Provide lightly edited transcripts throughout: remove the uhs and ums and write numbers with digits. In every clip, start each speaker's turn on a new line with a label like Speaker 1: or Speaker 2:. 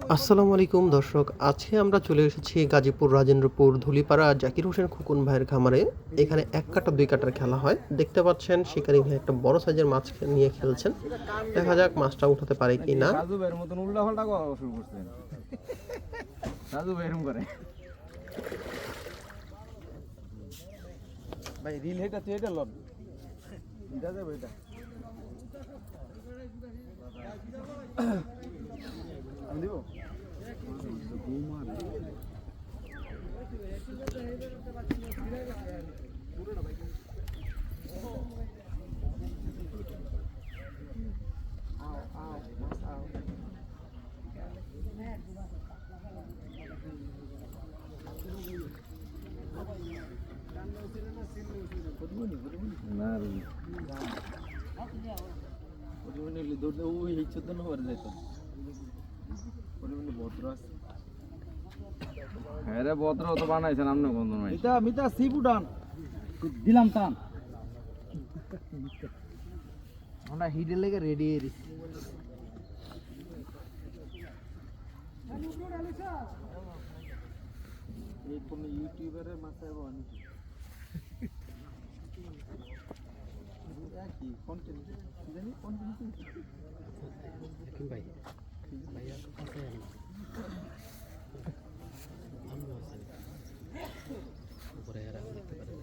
Speaker 1: আসসালামু আলাইকুম দর্শক, আজকে আমরা চলে এসেছি গাজীপুর রাজেন্দ্রপুর ধুলিপাড়া জাকির হোসেন খোকন ভাইয়ের খামারে। এখানে ১ কাটা ২ কাটার খেলা হয়। দেখতে পাচ্ছেন শিকারী ভাই একটা বড় সাইজের মাছ নিয়ে খেলছেন। দেখা যাক মাছটা উঠাতে পারে কি না।
Speaker 2: রাজু ভাইয়ের মতন উল্টা পাল্টা করা শুরু করছেন। রাজু ভাই এরকম করে ভাই রিল হেটা তুই এটা লব এটা যাবে এটা আমি দিব না রে পরিমাণে দৌড়তে ওই হিচ্ছ তো না পারে যেত পরিমাণে বত্র আছে হ্যাঁ রে বত্র তো বানাইছেন আপনি কোন নাই এটা মিতা সিপুডান দিলাম টান আমরা হিডের লেগে রেডি এরি এই কোন ইউটিউবারের মাথায় বানি কি কন্টেন্ট জানি কন্টেন্ট কি ভাই ভাইয়া আছে আমি আছি উপরে এরা দেখতে পারেন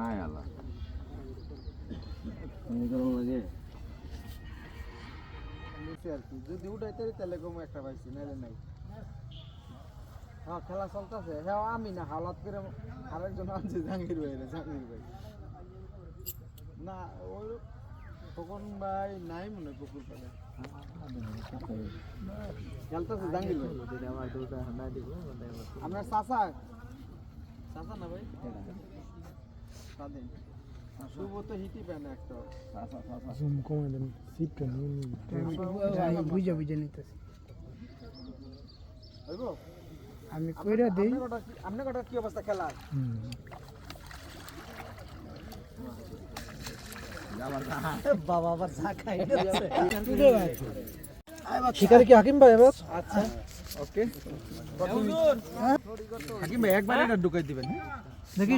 Speaker 2: আয় আল্লাহ মনে করো লাগে নিচে আর কি যদি উঠাইতে তাহলে কম একটা পাইছি নাইলে নাই হ্যাঁ খেলা চলতেছে হ্যাঁ আমি না হালাত করে আরেকজন আনছে জাহাঙ্গীর ভাই না ওই তখন ভাই নাই মনে পুকুর পাড়ে খেলতেছে জাহাঙ্গীর ভাই আপনার চাচা চাচা না ভাই স্বাধীন শুভ তো হিটি পায় না একটা জুম কমে দেন সিটটা নিয়ে বুঝে বুঝে নিতেছি হইব আমি কইরা দেই আপনি কটা কি অবস্থা খেলার বাবা আবার চা খাই শিকারি কি হাকিম ভাই এবার আচ্ছা ওকে হাকিম ভাই একবার এটা ঢুকাই দিবেন দেখি